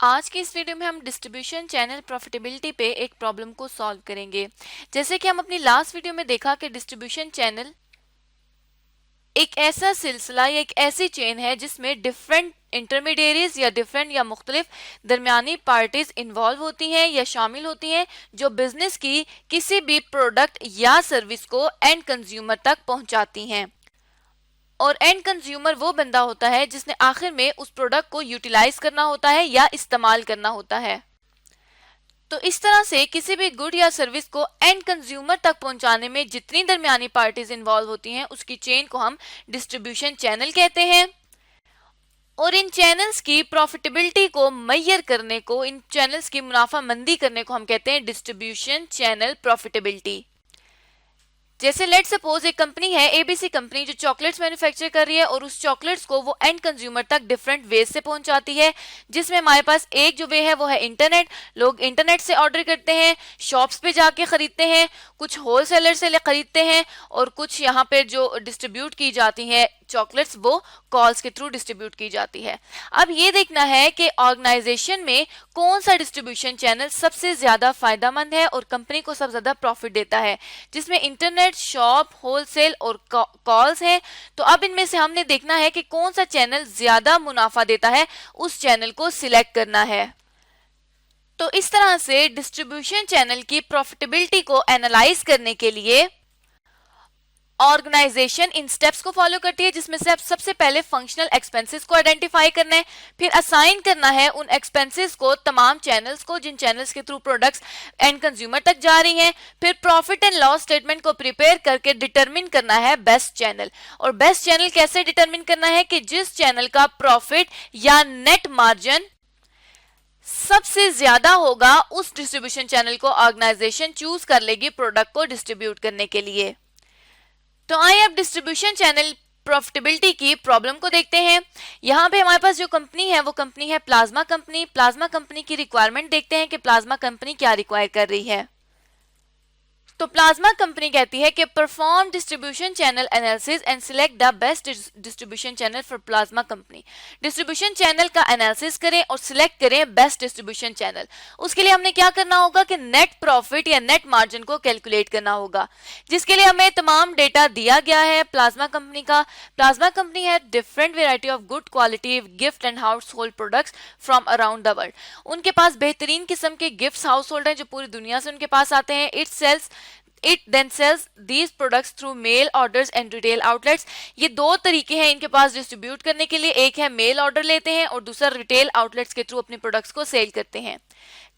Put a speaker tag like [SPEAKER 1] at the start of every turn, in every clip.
[SPEAKER 1] आज की इस वीडियो में हम डिस्ट्रीब्यूशन चैनल प्रॉफिटेबिलिटी पे एक प्रॉब्लम को सॉल्व करेंगे। जैसे कि हम अपनी लास्ट वीडियो में देखा कि डिस्ट्रीब्यूशन चैनल एक ऐसा सिलसिला या एक ऐसी चेन है जिसमें डिफरेंट इंटरमीडिएरीज या डिफरेंट या मुख्तलिफ दरमियानी पार्टीज इन्वॉल्व होती हैं या शामिल होती हैं जो बिजनेस की किसी भी प्रोडक्ट या सर्विस को एंड कंज्यूमर तक पहुंचाती हैं। और एंड कंज्यूमर वो बंदा होता है जिसने आखिर में उस प्रोडक्ट को यूटिलाइज करना होता है या इस्तेमाल करना होता है। तो इस तरह से किसी भी गुड या सर्विस को एंड कंज्यूमर तक पहुंचाने में जितनी दरमियानी पार्टीज इन्वॉल्व होती हैं उसकी चेन को हम डिस्ट्रीब्यूशन चैनल कहते हैं। और इन चैनल्स की प्रॉफिटेबिलिटी को मैयर करने को, इन चैनल्स की मुनाफा मंदी करने को हम कहते हैं डिस्ट्रीब्यूशन चैनल प्रॉफिटेबिलिटी। जैसे लेट सपोज एक कंपनी है एबीसी कंपनी जो चॉकलेट्स मैन्युफैक्चर कर रही है और उस चॉकलेट्स को वो एंड कंज्यूमर तक डिफरेंट वेज से पहुंचाती है, जिसमें हमारे पास एक जो वे है वो है इंटरनेट। लोग इंटरनेट से ऑर्डर करते हैं, शॉप्स पे जाके खरीदते हैं, कुछ होलसेलर से खरीदते हैं और कुछ यहाँ पे जो डिस्ट्रीब्यूट की जाती है चॉकलेट्स वो कॉल्स के थ्रू डिस्ट्रीब्यूट की जाती है। अब ये देखना है कि ऑर्गेनाइजेशन में कौन सा डिस्ट्रीब्यूशन चैनल सबसे ज्यादा फायदेमंद है और कंपनी को सबसे ज्यादा प्रॉफिट देता है, जिसमें इंटरनेट, शॉप, होलसेल और कॉल्स हैं। तो अब इनमें से हमने देखना है कि कौन सा चैनल ज्यादा मुनाफा देता है, उस चैनल को सिलेक्ट करना है। तो इस तरह से डिस्ट्रीब्यूशन चैनल की प्रॉफिटेबिलिटी को एनालाइज करने के लिए ऑर्गेनाइजेशन इन स्टेप्स को फॉलो करती है, जिसमें से अब सबसे पहले फंक्शनल एक्सपेंसेस को आइडेंटिफाई करना है, फिर असाइन करना है उन एक्सपेंसेस को तमाम चैनल्स को जिन चैनल्स के थ्रू प्रोडक्ट्स एंड कंज्यूमर तक जा रही हैं, फिर प्रॉफिट एंड लॉस स्टेटमेंट को प्रिपेयर करके डिटरमिन करना है बेस्ट चैनल। और बेस्ट चैनल कैसे डिटरमिन करना है कि जिस चैनल का प्रॉफिट या नेट मार्जिन सबसे ज्यादा होगा उस डिस्ट्रीब्यूशन चैनल को ऑर्गेनाइजेशन चूज कर लेगी प्रोडक्ट को डिस्ट्रीब्यूट करने के लिए। तो आइए अब डिस्ट्रीब्यूशन चैनल प्रॉफिटेबिलिटी की प्रॉब्लम को देखते हैं। यहाँ पे हमारे पास जो कंपनी है वो कंपनी है प्लाज्मा कंपनी। प्लाज्मा कंपनी की रिक्वायरमेंट देखते हैं कि प्लाज्मा कंपनी क्या रिक्वायर कर रही है। तो प्लाज्मा कंपनी कहती है कि perform distribution channel analysis and select the best distribution channel for plasma company. Distribution channel का एनालिसिस करें और सिलेक्ट करें बेस्ट डिस्ट्रीब्यूशन चैनल। उसके लिए हमने क्या करना होगा कि नेट प्रॉफिट या नेट मार्जिन को कैलकुलेट करना होगा, जिसके लिए हमें तमाम डेटा दिया गया है प्लाज्मा कंपनी का। प्लाज्मा कंपनी है different variety of good quality gift and house hold products from around the world. उनके पास बेहतरीन किस्म के गिफ्ट हाउस होल्ड हैं जो पूरी दुनिया से उनके पास आते हैं। It then sells these products through mail orders and retail outlets। ये दो तरीके हैं इनके पास डिस्ट्रीब्यूट करने के लिए, एक है मेल ऑर्डर लेते हैं और दूसरा रिटेल आउटलेट्स के थ्रू अपने प्रोडक्ट्स को सेल करते हैं।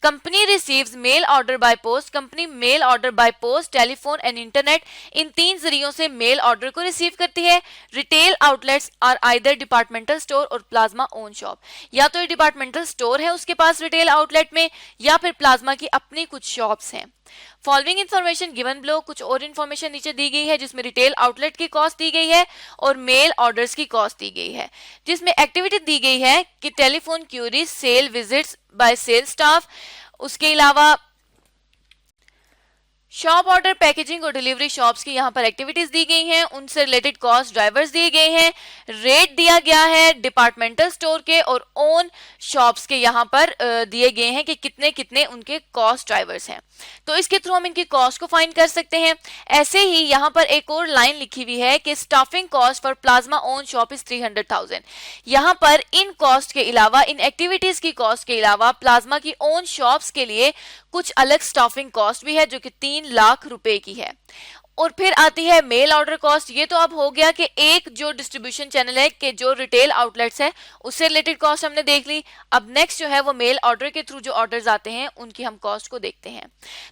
[SPEAKER 1] Company receives mail order by post. Company mail order by post, telephone and internet, इन तीन जरियों से मेल ऑर्डर को रिसीव करती है। Retail outlets are either departmental store और प्लाज्मा ओन शॉप। या तो ये डिपार्टमेंटल स्टोर है उसके पास रिटेल आउटलेट में, या फिर प्लाज्मा की अपनी कुछ शॉप्स हैं। Following information given below. कुछ और इन्फॉर्मेशन नीचे दी गई है जिसमें रिटेल आउटलेट की कॉस्ट दी गई है और मेल ऑर्डर्स की कॉस्ट दी गई है, जिसमें एक्टिविटी दी गई है कि telephone queries, sale visits by sale staff, उसके अलावा शॉप ऑर्डर, पैकेजिंग और डिलीवरी शॉप्स की यहाँ पर एक्टिविटीज दी गई हैं, उनसे रिलेटेड कॉस्ट ड्राइवर्स दिए गए हैं, रेट दिया गया है डिपार्टमेंटल स्टोर के और ओन शॉप्स के यहाँ पर दिए गए हैं कि कितने कितने उनके कॉस्ट ड्राइवर्स हैं। तो इसके थ्रू हम इनकी कॉस्ट को फाइंड कर सकते हैं। ऐसे ही यहाँ पर एक और लाइन लिखी हुई है कि staffing cost for plasma own shop is 300,000। यहाँ पर इन कॉस्ट के अलावा, इन एक्टिविटीज की कॉस्ट के अलावा प्लाज्मा की ओन शॉप्स के लिए कुछ अलग स्टाफिंग कॉस्ट भी है जो कि 3 लाख रुपए की है। और फिर आती है मेल ऑर्डर कॉस्ट। ये तो अब हो गया कि एक जो डिस्ट्रीब्यूशन चैनल है कि जो रिटेल आउटलेट्स है उससे रिलेटेड कॉस्ट हमने देख ली। अब नेक्स्ट जो है वो मेल ऑर्डर के थ्रू जो ऑर्डर्स आते हैं उनकी हम कॉस्ट को देखते हैं।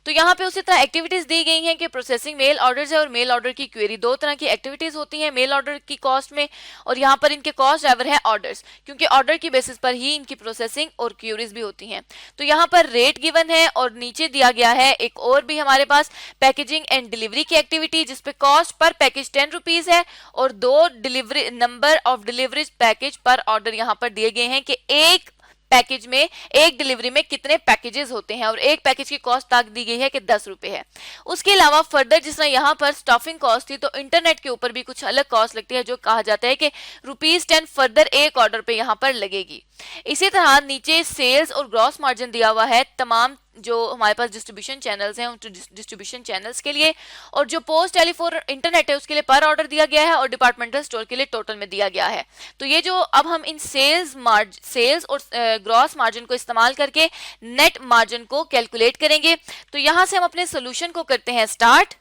[SPEAKER 1] तो यहाँ पे उसी तरह एक्टिविटीज दी गई हैं कि प्रोसेसिंग मेल ऑर्डर्स है और मेल ऑर्डर की क्वेरी। दो तरह की एक्टिविटीज होती हैं मेल ऑर्डर की कॉस्ट में, और यहाँ पर इनके कॉस्ट ड्राइवर है ऑर्डर्स, क्योंकि ऑर्डर की बेसिस पर ही इनकी प्रोसेसिंग और क्यूरीज भी होती हैं। तो यहाँ पर रेट गिवन है और नीचे दिया गया है एक और भी हमारे पास पैकेजिंग एंड डिलीवरी की एक्टिविटी, जिसपे कॉस्ट पर पैकेज 10 रुपीज है और 2 delivery number of deliveries package पर ऑर्डर यहाँ पर दिए गए हैं कि एक पैकेज में, एक डिलीवरी में कितने पैकेजेस होते हैं, और एक पैकेज की कॉस्ट तक दी गई है कि 10 रुपए है। उसके अलावा फर्दर जिस तरह यहाँ पर स्टफिंग कॉस्ट थी, तो इंटरनेट के ऊपर भी कुछ अलग कॉस्ट लगती है जो कहा जाता है कि ₹10 फर्दर एक ऑर्डर पे यहाँ पर लगेगी। इसी तरह नीचे सेल्स और ग्रॉस मार्जिन दिया हुआ है तमाम जो हमारे पास डिस्ट्रीब्यूशन चैनल्स हैं उन डिस्ट्रीब्यूशन चैनल्स के लिए, और जो पोस्ट टेलीफोन इंटरनेट है उसके लिए पर ऑर्डर दिया गया है, और डिपार्टमेंटल स्टोर के लिए टोटल में दिया गया है। तो ये जो अब हम इन सेल्स और ग्रॉस मार्जिन को इस्तेमाल करके नेट मार्जिन को कैलकुलेट करेंगे। तो यहां से हम अपने सोल्यूशन को करते हैं स्टार्ट,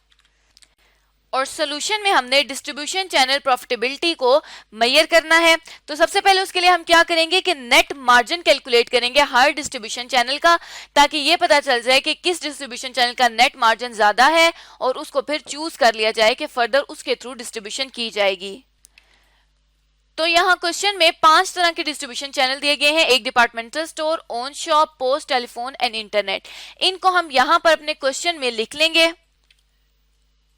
[SPEAKER 1] और सोल्यूशन में हमने डिस्ट्रीब्यूशन चैनल प्रॉफिटेबिलिटी को मेजर करना है। तो सबसे पहले उसके लिए हम क्या करेंगे कि नेट मार्जिन कैलकुलेट करेंगे हर डिस्ट्रीब्यूशन चैनल का, ताकि ये पता चल जाए कि किस डिस्ट्रीब्यूशन चैनल का नेट मार्जिन ज्यादा है, और उसको फिर चूज कर लिया जाए कि फर्दर उसके थ्रू डिस्ट्रीब्यूशन की जाएगी। तो यहाँ क्वेश्चन में 5 तरह के डिस्ट्रीब्यूशन चैनल दिए गए हैं, एक departmental store, own shop, post telephone and internet. इनको हम यहाँ पर अपने क्वेश्चन में लिख लेंगे।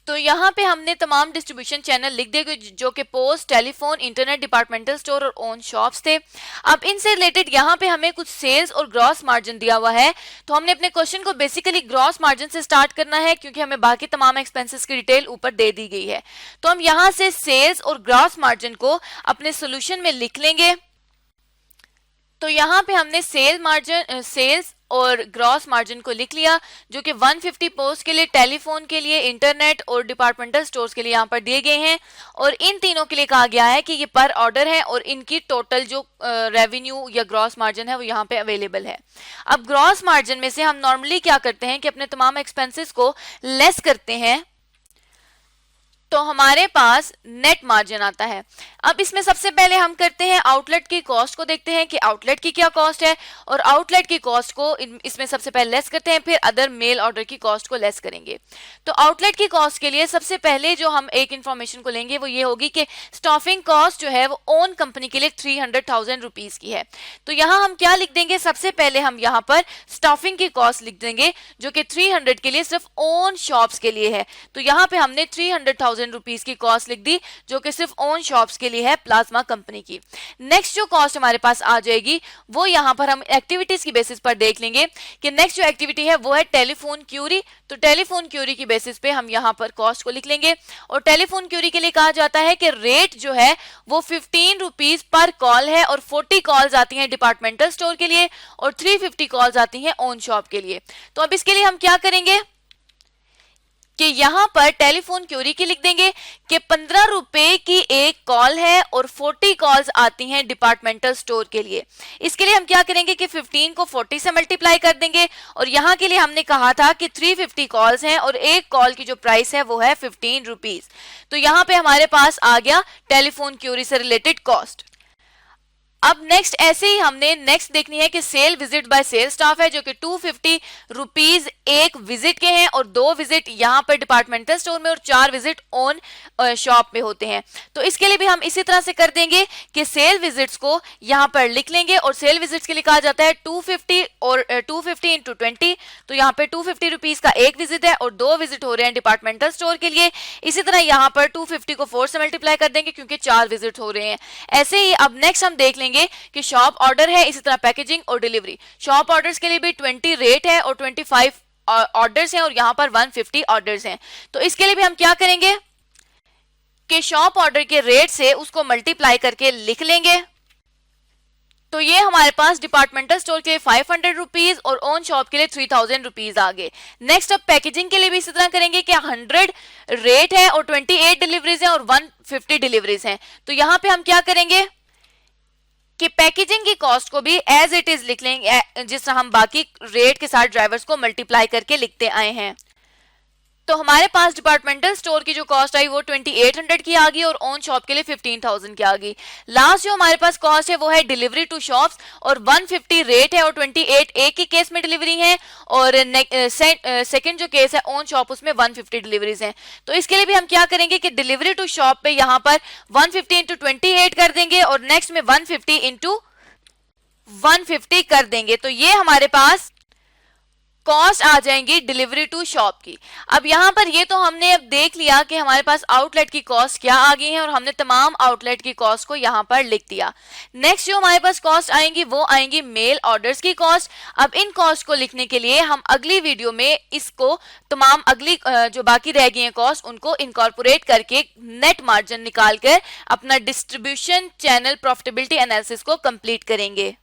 [SPEAKER 1] तो यहाँ पे हमने तमाम डिस्ट्रीब्यूशन चैनल लिख दिए जो कि post, telephone, internet, departmental store और ओन शॉप्स थे। अब इनसे रिलेटेड यहाँ पे हमें कुछ सेल्स और ग्रॉस मार्जिन दिया हुआ है, तो हमने अपने क्वेश्चन को बेसिकली ग्रॉस मार्जिन से स्टार्ट करना है, क्योंकि हमें बाकी तमाम एक्सपेंसेस की डिटेल ऊपर दे दी गई है। तो हम यहाँ से सेल्स और ग्रॉस मार्जिन को अपने सोल्यूशन में लिख लेंगे। तो यहाँ पे हमने सेल्स और ग्रॉस मार्जिन को लिख लिया, जो कि 150 पोस्ट के लिए, टेलीफोन के लिए, इंटरनेट और डिपार्टमेंटल स्टोर्स के लिए यहाँ पर दिए गए हैं, और इन तीनों के लिए कहा गया है कि ये पर ऑर्डर है, और इनकी टोटल जो रेवेन्यू या ग्रॉस मार्जिन है वो यहाँ पे अवेलेबल है। अब ग्रॉस मार्जिन में से हम नॉर्मली क्या करते हैं कि अपने तमाम एक्सपेंसेस को लेस करते हैं, तो हमारे पास नेट मार्जिन आता है। अब इसमें सबसे पहले हम करते हैं आउटलेट की कॉस्ट को देखते हैं कि आउटलेट की क्या कॉस्ट है, और आउटलेट की कॉस्ट को इसमें सबसे पहले लेस करते हैं, फिर अदर मेल ऑर्डर की कॉस्ट को लेस करेंगे। तो आउटलेट की कॉस्ट के लिए सबसे पहले जो हम एक इंफॉर्मेशन को लेंगे वो ये होगी कि स्टाफिंग कॉस्ट जो है वो ओन कंपनी के लिए 300,000 रुपीज की है। तो यहाँ हम क्या लिख देंगे, सबसे पहले हम यहाँ पर स्टाफिंग की कॉस्ट लिख देंगे जो कि 300 के लिए सिर्फ ओन शॉप्स के लिए है। तो यहाँ पे हमने 300,000 रुपीज की कॉस्ट लिख दी जो कि सिर्फ ओन शॉप्स के लिए है प्लाज्मा कंपनी की। नेक्स्ट जो कॉस्ट हमारे पास आ जाएगी वो यहाँ पर हम एक्टिविटीज की बेसिस पर देख लेंगे कि नेक्स्ट जो एक्टिविटी है वो है टेलीफोन क्यूरी। तो टेलीफोन क्यूरी की बेसिस पे हम यहाँ पर कॉस्ट को लिख लेंगे, और टेलीफोन क्यूरी के लिए कहा जाता है कि रेट जो है वो 15 रुपीज पर कॉल है, और 40 कॉल्स आती हैं डिपार्टमेंटल स्टोर के लिए और 350 कॉल्स आती हैं ओन शॉप के लिए। तो अब इसके लिए हम क्या करेंगे कि यहां पर टेलीफोन क्यूरी की लिख देंगे कि 15 रुपए की एक कॉल है और 40 कॉल्स आती हैं डिपार्टमेंटल स्टोर के लिए। इसके लिए हम क्या करेंगे कि 15 को 40 से मल्टीप्लाई कर देंगे, और यहां के लिए हमने कहा था कि 350 कॉल्स हैं और एक कॉल की जो प्राइस है वो है 15 रुपीज। तो यहां पे हमारे पास आ गया टेलीफोन क्यूरी से रिलेटेड कॉस्ट। अब नेक्स्ट ऐसे ही हमने नेक्स्ट देखनी है कि sale visit by sale staff है जो कि 250 रुपीज एक विजिट के हैं, और 2 विजिट यहाँ पर डिपार्टमेंटल स्टोर में और 4 विजिट ओन शॉप में होते हैं। तो इसके लिए भी हम इसी तरह से कर देंगे कि सेल विजिट्स को यहाँ पर लिख लेंगे, और सेल विजिट्स के लिए कहा जाता है 250 और 250 इंटू 20। तो यहाँ पर 250 रुपीज का एक विजिट है और 2 विजिट हो रहे हैं डिपार्टमेंटल स्टोर के लिए। इसी तरह यहाँ पर 250 को 4 से मल्टीप्लाई कर देंगे क्योंकि 4 विजिट हो रहे हैं। ऐसे ही अब नेक्स्ट हम देख लेंगे कि शॉप ऑर्डर है, इसी तरह पैकेजिंग और डिलीवरी। शॉप ऑर्डर्स के लिए भी 20 रेट है और 25 ऑर्डर्स हैं, और यहां पर 150 ऑर्डर्स हैं। तो इसके लिए भी हम क्या करेंगे कि शॉप ऑर्डर के रेट से उसको मल्टीप्लाई करके लिख लेंगे। तो ये हमारे पास डिपार्टमेंटल स्टोर के लिए 500 रुपीज और ओन शॉप के लिए 3000 रुपीज आ गए। नेक्स्ट अब पैकेजिंग के लिए भी इसी तरह करेंगे कि 100 रेट है और 28 डिलीवरीज हैं और 150 डिलीवरीज हैं। तो यहां पे हम क्या करेंगे कि पैकेजिंग की कॉस्ट को भी एज इट इज लिख लेंगे, जिस तरह हम बाकी रेट के साथ ड्राइवर्स को मल्टीप्लाई करके लिखते आए हैं। तो हमारे पास डिपार्टमेंटल स्टोर की जो कॉस्ट आई वो 2800 की आ गई और ऑन शॉप के लिए 15,000 की आ गई। लास्ट जो हमारे पास कॉस्ट है वो है डिलीवरी टू शॉप्स और 150 रेट है और 28 एक ही केस में डिलीवरी है और सेकंड जो केस है ऑन शॉप उसमें 150 डिलीवरीज हैं। तो इसके लिए भी हम क्या करेंगे कि डिलीवरी टू शॉप पे यहाँ पर 150 इंटू 28 कर देंगे और नेक्स्ट में 150 इंटू 150 कर देंगे। तो ये हमारे पास कॉस्ट आ जाएंगी डिलीवरी टू शॉप की। अब यहाँ पर ये तो हमने अब देख लिया कि हमारे पास आउटलेट की कॉस्ट क्या आ गई है और हमने तमाम आउटलेट की कॉस्ट को यहाँ पर लिख दिया। नेक्स्ट जो हमारे पास कॉस्ट आएंगी वो आएंगी मेल ऑर्डर्स की कॉस्ट। अब इन कॉस्ट को लिखने के लिए हम अगली वीडियो में इसको तमाम अगली जो बाकी रह गई है कॉस्ट उनको इनकॉर्पोरेट करके नेट मार्जिन निकाल कर अपना डिस्ट्रीब्यूशन चैनल प्रॉफिटेबिलिटी एनालिसिस को कंप्लीट करेंगे।